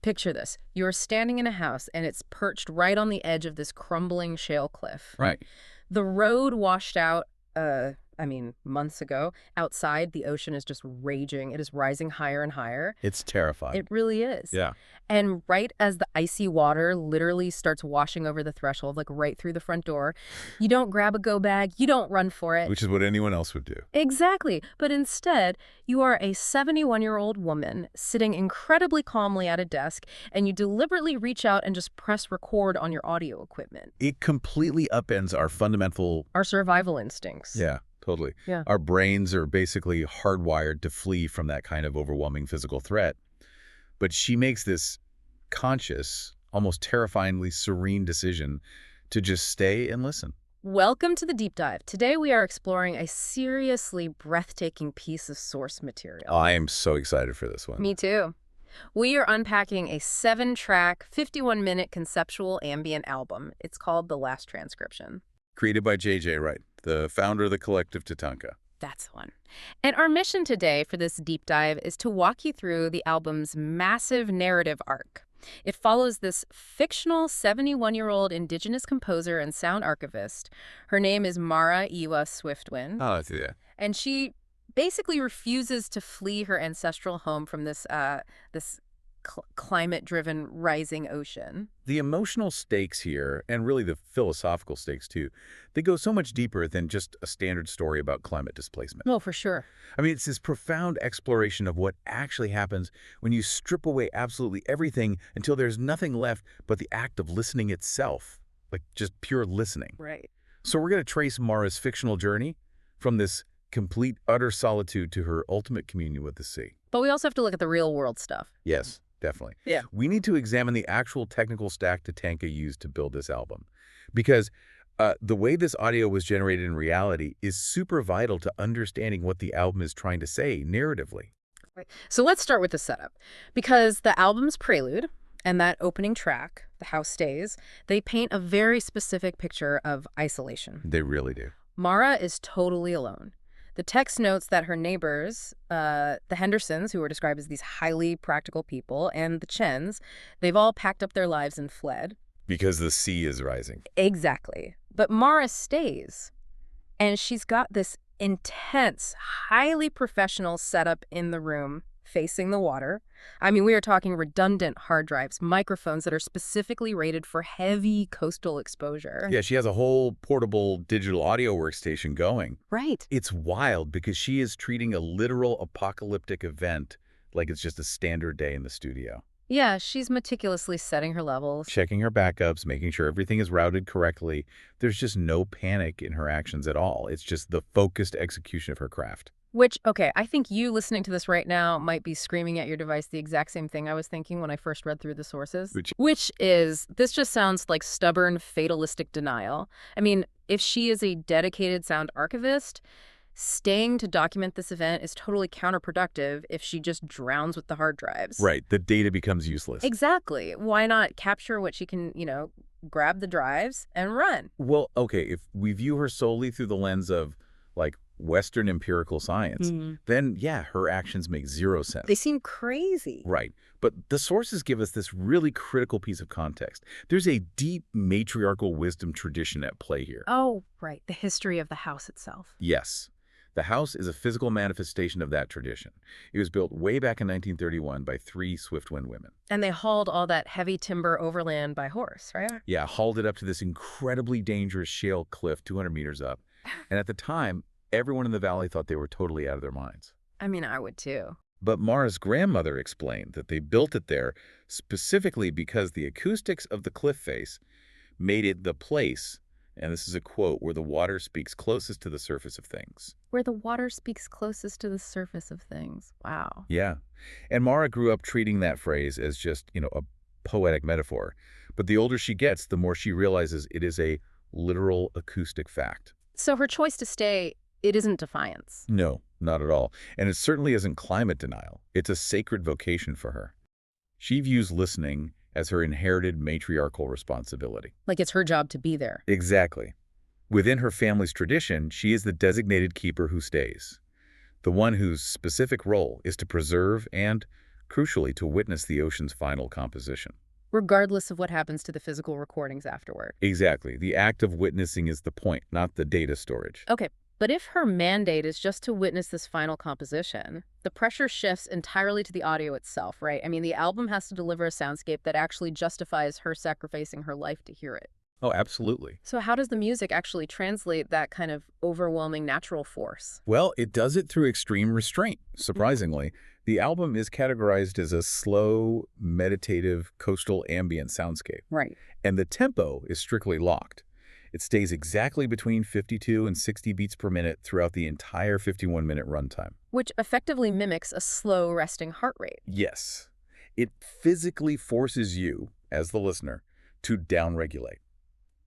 Picture this. You're standing in a house, and it's perched right on the edge of this crumbling shale cliff. Right. The road washed out, months ago. Outside, the ocean is just raging. It is rising higher and higher. It's terrifying. It really is. Yeah. And right as the icy water literally starts washing over the threshold, like right through the front door, you don't grab a go bag, you don't run for it. Which is what anyone else would do. Exactly. But instead, you are a 71-year-old woman sitting incredibly calmly at a desk, and you deliberately reach out and just press record on your audio equipment. It completely upends our fundamental... Our survival instincts. Yeah, totally. Yeah. Our brains are basically hardwired to flee from that kind of overwhelming physical threat. But she makes this conscious, almost terrifyingly serene decision to just stay and listen. Welcome to the Deep Dive. Today we are exploring a seriously breathtaking piece of source material. I am so excited for this one. Me too. We are unpacking a 7-track, 51-minute conceptual ambient album. It's called The Last Transcription. Created by J.J. Wright, the founder of the collective TATANKA. That's the one. And our mission today for this deep dive is to walk you through the album's massive narrative arc. It follows this fictional 71-year-old indigenous composer and sound archivist. Her name is 𝗧𝗧𝗧𝗧𝗧𝗏. Oh, yeah. And she basically refuses to flee her ancestral home from this climate-driven rising ocean. The emotional stakes here, and really the philosophical stakes too, they go so much deeper than just a standard story about climate displacement. Oh, for sure. I mean, it's this profound exploration of what actually happens when you strip away absolutely everything until there's nothing left but the act of listening itself, like just pure listening. Right. So we're going to trace Mara's fictional journey from this complete, utter solitude to her ultimate communion with the sea. But we also have to look at the real-world stuff. Yes. Definitely. Yeah. We need to examine the actual technical stack TATANKA used to build this album. Because the way this audio was generated in reality is super vital to understanding what the album is trying to say narratively. Right. So let's start with the setup. Because the album's prelude and that opening track, The House Stays, they paint a very specific picture of isolation. They really do. Mara is totally alone. The text notes that her neighbors, the Hendersons, who are described as these highly practical people, and the Chens, they've all packed up their lives and fled. Because the sea is rising. Exactly. But Mara stays, and she's got this intense, highly professional setup in the room facing the water. I mean, we are talking redundant hard drives, microphones that are specifically rated for heavy coastal exposure. Yeah, she has a whole portable digital audio workstation going. Right. It's wild because she is treating a literal apocalyptic event like it's just a standard day in the studio. Yeah, she's meticulously setting her levels. Checking her backups, making sure everything is routed correctly. There's just no panic in her actions at all. It's just the focused execution of her craft. Which, okay, I think you listening to this right now might be screaming at your device the exact same thing I was thinking when I first read through the sources. Which is, this just sounds like stubborn, fatalistic denial. I mean, if she is a dedicated sound archivist, staying to document this event is totally counterproductive if she just drowns with the hard drives. Right, the data becomes useless. Exactly. Why not capture what she can, grab the drives and run? Well, okay, if we view her solely through the lens of, like, Western empirical science, then, yeah, her actions make zero sense. They seem crazy. Right. But the sources give us this really critical piece of context. There's a deep matriarchal wisdom tradition at play here. Oh, right. The history of the house itself. Yes. The house is a physical manifestation of that tradition. It was built way back in 1931 by 3 Swiftwind women. And they hauled all that heavy timber overland by horse, right? Yeah, hauled it up to this incredibly dangerous shale cliff 200 meters up. And at the time, everyone in the valley thought they were totally out of their minds. I mean, I would too. But Mara's grandmother explained that they built it there specifically because the acoustics of the cliff face made it the place, and this is a quote, where the water speaks closest to the surface of things. Where the water speaks closest to the surface of things. Wow. Yeah. And Mara grew up treating that phrase as just, a poetic metaphor. But the older she gets, the more she realizes it is a literal acoustic fact. So her choice to stay, it isn't defiance. No, not at all. And it certainly isn't climate denial. It's a sacred vocation for her. She views listening as her inherited matriarchal responsibility. Like it's her job to be there. Exactly. Within her family's tradition, she is the designated keeper who stays. The one whose specific role is to preserve and crucially to witness the ocean's final composition. Regardless of what happens to the physical recordings afterward. Exactly. The act of witnessing is the point, not the data storage. Okay, but if her mandate is just to witness this final composition, the pressure shifts entirely to the audio itself, right? I mean, the album has to deliver a soundscape that actually justifies her sacrificing her life to hear it. Oh, absolutely. So how does the music actually translate that kind of overwhelming natural force? Well, it does it through extreme restraint, surprisingly. The album is categorized as a slow, meditative, coastal ambient soundscape. Right. And the tempo is strictly locked. It stays exactly between 52 and 60 beats per minute throughout the entire 51-minute runtime. Which effectively mimics a slow, resting heart rate. Yes. It physically forces you, as the listener, to downregulate.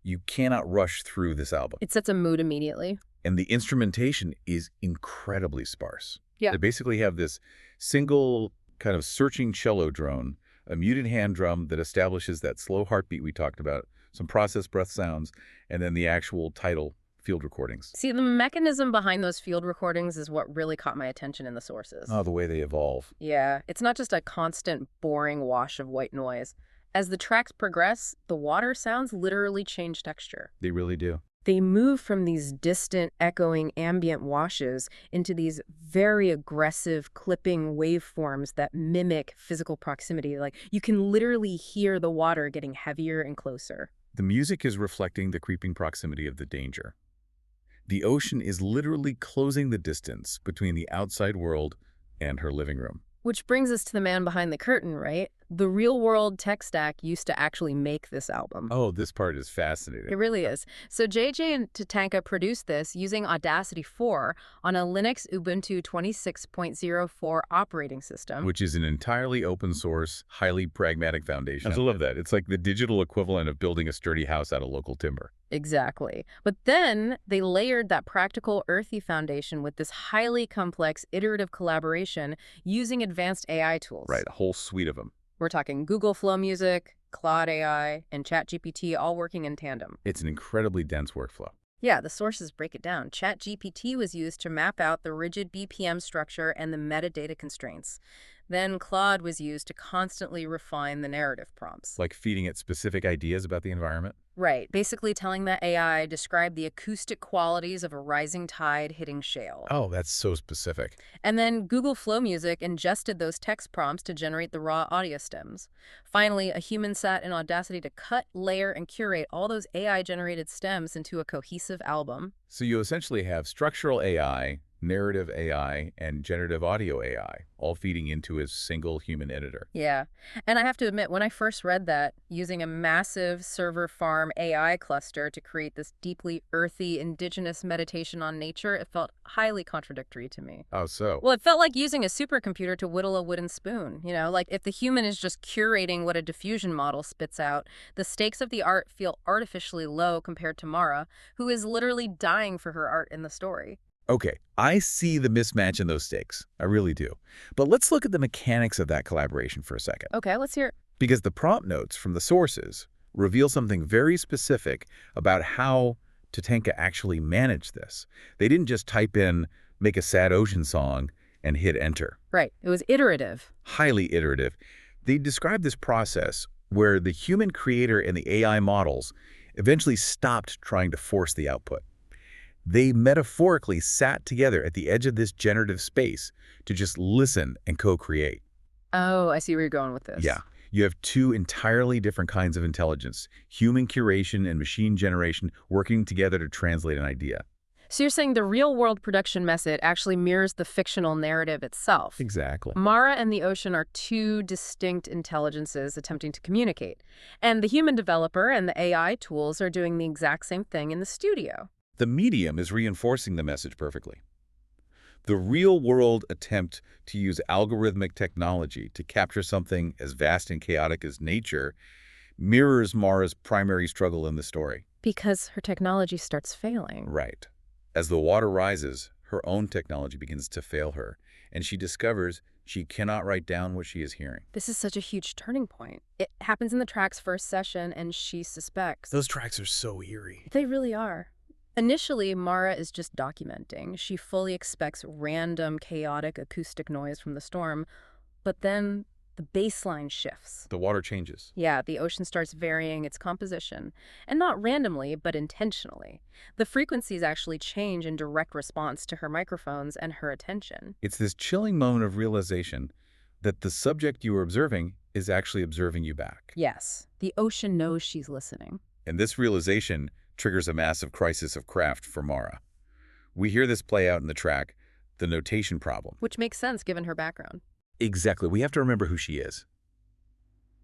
You cannot rush through this album. It sets a mood immediately. And the instrumentation is incredibly sparse. Yeah. They basically have this single kind of searching cello drone, a muted hand drum that establishes that slow heartbeat we talked about, some processed breath sounds, and then the actual title field recordings. See, the mechanism behind those field recordings is what really caught my attention in the sources. Oh, the way they evolve. Yeah, it's not just a constant, boring wash of white noise. As the tracks progress, the water sounds literally change texture. They really do. They move from these distant, echoing ambient washes into these very aggressive, clipping waveforms that mimic physical proximity. Like, you can literally hear the water getting heavier and closer. The music is reflecting the creeping proximity of the danger. The ocean is literally closing the distance between the outside world and her living room. Which brings us to the man behind the curtain, right? The real-world tech stack used to actually make this album. Oh, this part is fascinating. It really is. So JJ and TATANKA produced this using Audacity 4 on a Linux Ubuntu 26.04 operating system. Which is an entirely open source, highly pragmatic foundation. I love that. It's like the digital equivalent of building a sturdy house out of local timber. Exactly. But then they layered that practical, earthy foundation with this highly complex, iterative collaboration using advanced AI tools. Right, a whole suite of them. We're talking Google Flow Music, Claude AI, and ChatGPT all working in tandem. It's an incredibly dense workflow. Yeah, the sources break it down. ChatGPT was used to map out the rigid BPM structure and the metadata constraints. Then Claude was used to constantly refine the narrative prompts. Like feeding it specific ideas about the environment? Right, basically telling that AI describe the acoustic qualities of a rising tide hitting shale. Oh, that's so specific. And then Google Flow Music ingested those text prompts to generate the raw audio stems. Finally, a human sat in Audacity to cut, layer, and curate all those AI-generated stems into a cohesive album. So you essentially have structural AI, narrative AI, and generative audio AI, all feeding into a single human editor. Yeah. And I have to admit, when I first read that, using a massive server farm AI cluster to create this deeply earthy, indigenous meditation on nature, it felt highly contradictory to me. Oh, so? Well, it felt like using a supercomputer to whittle a wooden spoon. You know, like if the human is just curating what a diffusion model spits out, the stakes of the art feel artificially low compared to Mara, who is literally dying for her art in the story. Okay, I see the mismatch in those stakes. I really do. But let's look at the mechanics of that collaboration for a second. Okay, let's hear it. Because the prompt notes from the sources reveal something very specific about how TATANKA actually managed this. They didn't just type in, make a sad ocean song, and hit enter. Right, it was iterative. Highly iterative. They describe this process where the human creator and the AI models eventually stopped trying to force the output. They metaphorically sat together at the edge of this generative space to just listen and co-create. Oh, I see where you're going with this. Yeah. You have two entirely different kinds of intelligence, human curation and machine generation, working together to translate an idea. So you're saying the real-world production method actually mirrors the fictional narrative itself. Exactly. Mara and the ocean are two distinct intelligences attempting to communicate. And the human developer and the AI tools are doing the exact same thing in the studio. The medium is reinforcing the message perfectly. The real-world attempt to use algorithmic technology to capture something as vast and chaotic as nature mirrors Mara's primary struggle in the story. Because her technology starts failing. Right. As the water rises, her own technology begins to fail her, and she discovers she cannot write down what she is hearing. This is such a huge turning point. It happens in the track's first session, and she suspects. Those tracks are so eerie. They really are. Initially, Mara is just documenting. She fully expects random, chaotic acoustic noise from the storm, but then The baseline shifts. The water changes. Yeah, the ocean starts varying its composition, and not randomly, but intentionally. The frequencies actually change in direct response to her microphones and her attention. It's this chilling moment of realization that the subject you are observing is actually observing you back. Yes, the ocean knows she's listening. And this realization triggers a massive crisis of craft for Mara. We hear this play out in the track, The Notation Problem. Which makes sense given her background. Exactly. We have to remember who she is.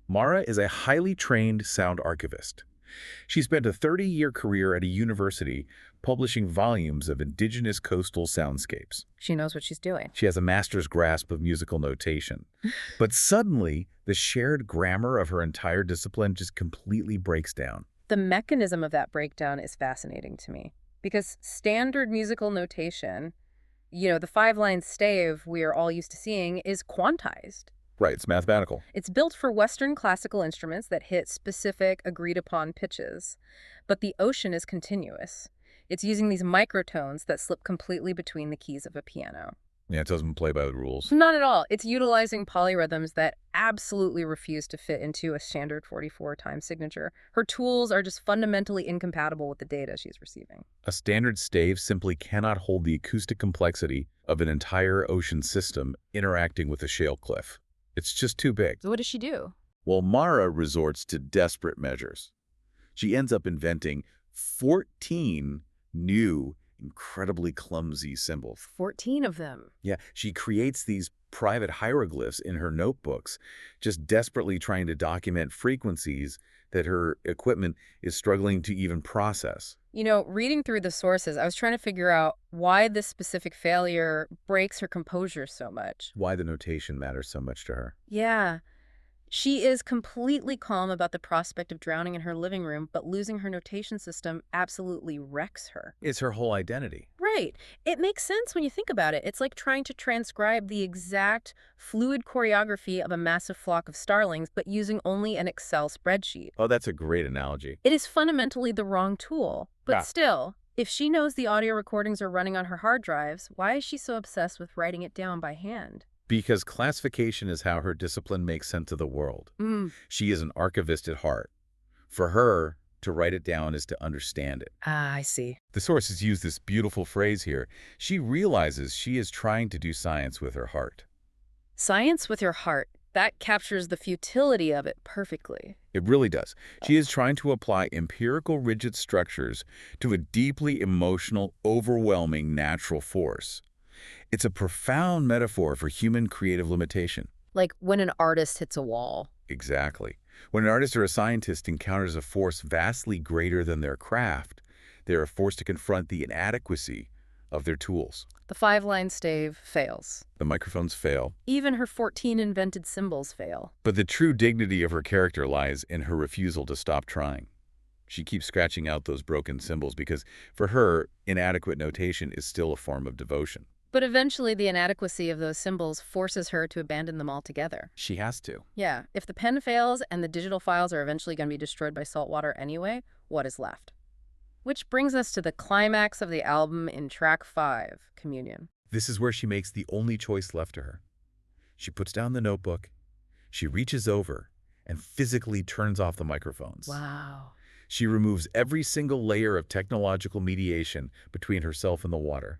Mara is a highly trained sound archivist. She spent a 30-year career at a university publishing volumes of indigenous coastal soundscapes. She knows what she's doing. She has a master's grasp of musical notation. But suddenly, the shared grammar of her entire discipline just completely breaks down. The mechanism of that breakdown is fascinating to me. Because standard musical notation, the 5-line stave we are all used to seeing, is quantized. Right, it's mathematical. It's built for Western classical instruments that hit specific, agreed-upon pitches. But the ocean is continuous. It's using these microtones that slip completely between the keys of a piano. Yeah, it doesn't play by the rules. Not at all. It's utilizing polyrhythms that absolutely refuse to fit into a standard 44-time signature. Her tools are just fundamentally incompatible with the data she's receiving. A standard stave simply cannot hold the acoustic complexity of an entire ocean system interacting with a shale cliff. It's just too big. So what does she do? Well, Mara resorts to desperate measures. She ends up inventing 14 new, incredibly clumsy symbols. 14 of them. Yeah, she creates these private hieroglyphs in her notebooks, just desperately trying to document frequencies that her equipment is struggling to even process. Reading through the sources, I was trying to figure out why this specific failure breaks her composure so much. Why the notation matters so much to her. Yeah. She is completely calm about the prospect of drowning in her living room, but losing her notation system absolutely wrecks her. It's her whole identity. Right. It makes sense when you think about it. It's like trying to transcribe the exact fluid choreography of a massive flock of starlings, but using only an Excel spreadsheet. Oh, that's a great analogy. It is fundamentally the wrong tool. But Yeah. still, if she knows the audio recordings are running on her hard drives, why is she so obsessed with writing it down by hand? Because classification is how her discipline makes sense of the world. She is an archivist at heart. For her, to write it down is to understand it. Ah, I see. The sources use this beautiful phrase here. She realizes she is trying to do science with her heart. Science with your heart. That captures the futility of it perfectly. It really does. She is trying to apply empirical rigid structures to a deeply emotional, overwhelming natural force. It's a profound metaphor for human creative limitation. Like when an artist hits a wall. Exactly. When an artist or a scientist encounters a force vastly greater than their craft, they are forced to confront the inadequacy of their tools. The 5-line stave fails. The microphones fail. Even her 14 invented symbols fail. But the true dignity of her character lies in her refusal to stop trying. She keeps scratching out those broken symbols because, for her, inadequate notation is still a form of devotion. But eventually the inadequacy of those symbols forces her to abandon them altogether. She has to. Yeah, if the pen fails and the digital files are eventually going to be destroyed by salt water anyway, what is left? Which brings us to the climax of the album in track 5, Communion. This is where she makes the only choice left to her. She puts down the notebook, she reaches over, and physically turns off the microphones. Wow. She removes every single layer of technological mediation between herself and the water.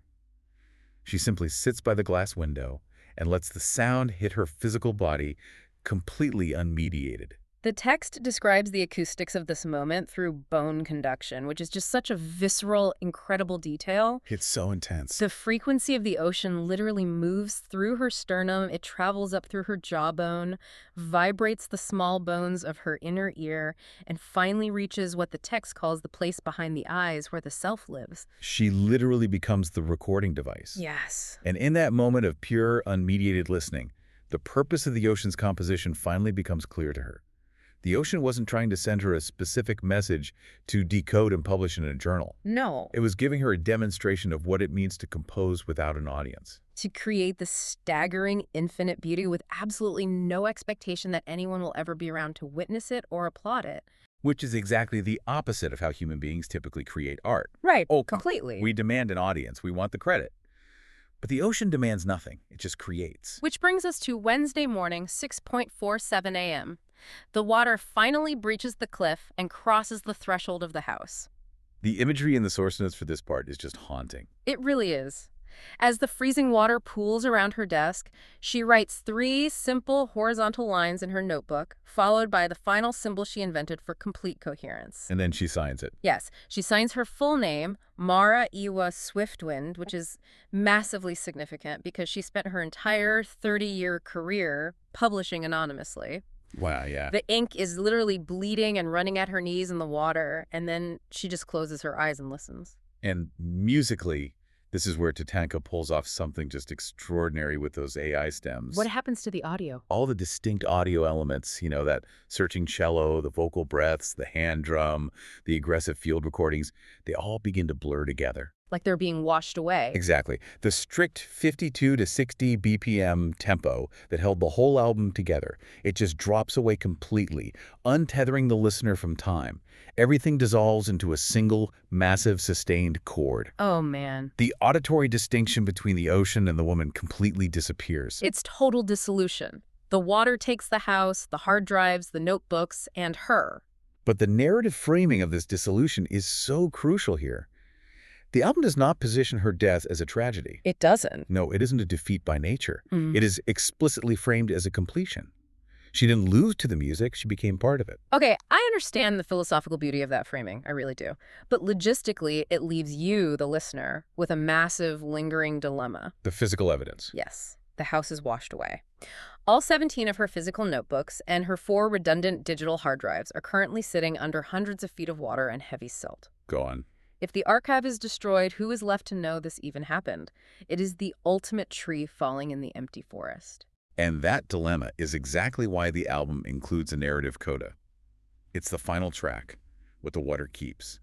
She simply sits by the glass window and lets the sound hit her physical body completely unmediated. The text describes the acoustics of this moment through bone conduction, which is just such a visceral, incredible detail. It's so intense. The frequency of the ocean literally moves through her sternum, it travels up through her jawbone, vibrates the small bones of her inner ear, and finally reaches what the text calls the place behind the eyes where the self lives. She literally becomes the recording device. Yes. And in that moment of pure, unmediated listening, the purpose of the ocean's composition finally becomes clear to her. The ocean wasn't trying to send her a specific message to decode and publish in a journal. No. It was giving her a demonstration of what it means to compose without an audience. To create the staggering, infinite beauty with absolutely no expectation that anyone will ever be around to witness it or applaud it. Which is exactly the opposite of how human beings typically create art. Right, Oh, completely. We demand an audience. We want the credit. But the ocean demands nothing. It just creates. Which brings us to Wednesday morning, 6:47 a.m. The water finally breaches the cliff and crosses the threshold of the house. The imagery in the source notes for this part is just haunting. It really is. As the freezing water pools around her desk, she writes 3 simple horizontal lines in her notebook, followed by the final symbol she invented for complete coherence. And then she signs it. Yes, she signs her full name, Mara Iwa Swiftwind, which is massively significant because she spent her entire 30-year career publishing anonymously. Wow, yeah. The ink is literally bleeding and running at her knees in the water, and then she just closes her eyes and listens. And musically, this is where TATANKA pulls off something just extraordinary with those AI stems. What happens to the audio? All the distinct audio elements, that searching cello, the vocal breaths, the hand drum, the aggressive field recordings, they all begin to blur together. Like they're being washed away. Exactly. The strict 52 to 60 BPM tempo that held the whole album together, it just drops away completely, untethering the listener from time. Everything dissolves into a single, massive, sustained chord. Oh, man. The auditory distinction between the ocean and the woman completely disappears. It's total dissolution. The water takes the house, the hard drives, the notebooks, and her. But the narrative framing of this dissolution is so crucial here. The album does not position her death as a tragedy. It doesn't. No, it isn't a defeat by nature. It is explicitly framed as a completion. She didn't lose to the music, she became part of it. Okay, I understand the philosophical beauty of that framing. I really do. But logistically, it leaves you, the listener, with a massive, lingering dilemma. The physical evidence. Yes, the house is washed away. All 17 of her physical notebooks and her 4 redundant digital hard drives are currently sitting under hundreds of feet of water and heavy silt. Go on. If the archive is destroyed, who is left to know this even happened? It is the ultimate tree falling in the empty forest. And that dilemma is exactly why the album includes a narrative coda. It's the final track, What the Water Keeps.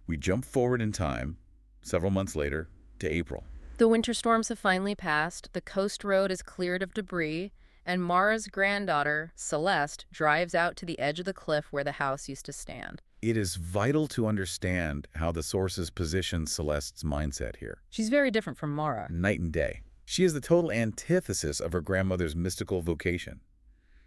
We jump forward in time, several months later, to April. The winter storms have finally passed, the coast road is cleared of debris, and Mara's granddaughter, Celeste, drives out to the edge of the cliff where the house used to stand. It is vital to understand how the sources position Celeste's mindset here. She's very different from Mara. Night and day. She is the total antithesis of her grandmother's mystical vocation.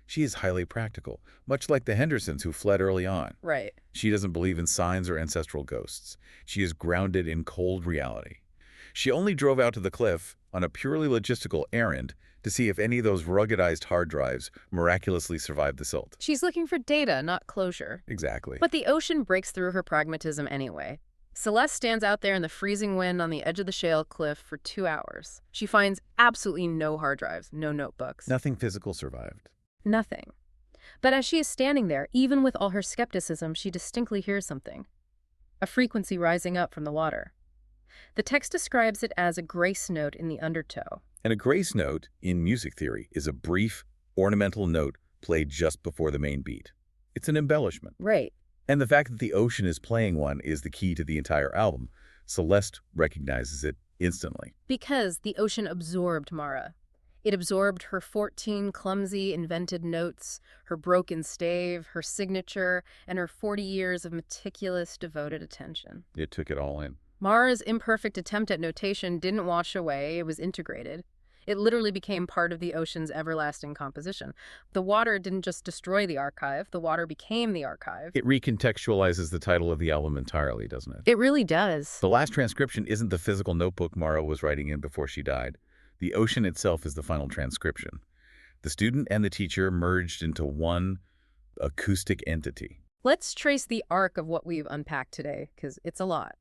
She is highly practical, much like the Hendersons who fled early on. Right. She doesn't believe in signs or ancestral ghosts. She is grounded in cold reality. She only drove out to the cliff on a purely logistical errand to see if any of those ruggedized hard drives miraculously survived the silt. She's looking for data, not closure. Exactly. But the ocean breaks through her pragmatism anyway. Celeste stands out there in the freezing wind on the edge of the shale cliff for 2 hours. She finds absolutely no hard drives, no notebooks. Nothing physical survived. Nothing. But as she is standing there, even with all her skepticism, she distinctly hears something. A frequency rising up from the water. The text describes it as a grace note in the undertow. And a grace note, in music theory, is a brief, ornamental note played just before the main beat. It's an embellishment. Right. And the fact that the ocean is playing one is the key to the entire album. Celeste recognizes it instantly. Because the ocean absorbed Mara. It absorbed her 14 clumsy, invented notes, her broken stave, her signature, and her 40 years of meticulous, devoted attention. It took it all in. Mara's imperfect attempt at notation didn't wash away, it was integrated. It literally became part of the ocean's everlasting composition. The water didn't just destroy the archive, the water became the archive. It recontextualizes the title of the album entirely, doesn't it? It really does. The last transcription isn't the physical notebook Mara was writing in before she died. The ocean itself is the final transcription. The student and the teacher merged into one acoustic entity. Let's trace the arc of what we've unpacked today, because it's a lot.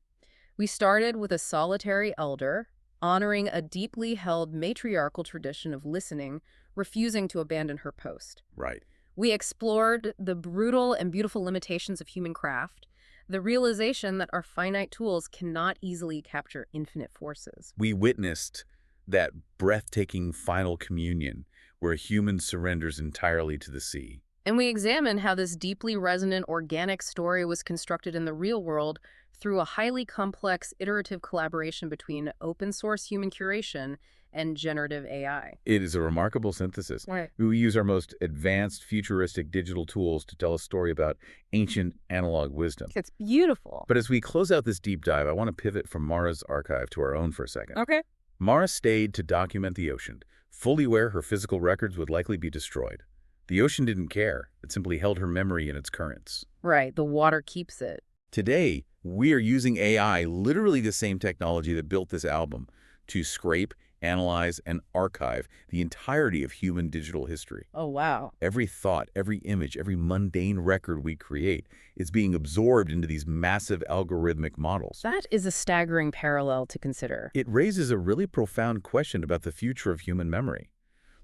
We started with a solitary elder, honoring a deeply held matriarchal tradition of listening, refusing to abandon her post. Right. We explored the brutal and beautiful limitations of human craft, the realization that our finite tools cannot easily capture infinite forces. We witnessed that breathtaking final communion where a human surrenders entirely to the sea. And we examined how this deeply resonant organic story was constructed in the real world through a highly complex iterative collaboration between open source human curation and generative AI. It is a remarkable synthesis. Right. We use our most advanced futuristic digital tools to tell a story about ancient analog wisdom. It's beautiful. But as we close out this deep dive, I want to pivot from Mara's archive to our own for a second. Okay. Mara stayed to document the ocean, fully aware her physical records would likely be destroyed. The ocean didn't care. It simply held her memory in its currents. Right, the water keeps it. Today, we are using AI, literally the same technology that built this album, to scrape, analyze, and archive the entirety of human digital history. Oh, wow. Every thought, every image, every mundane record we create is being absorbed into these massive algorithmic models. That is a staggering parallel to consider. It raises a really profound question about the future of human memory.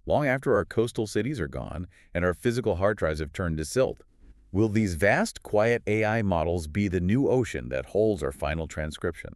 Long after our coastal cities are gone and our physical hard drives have turned to silt, will these vast, quiet AI models be the new ocean that holds our final transcription?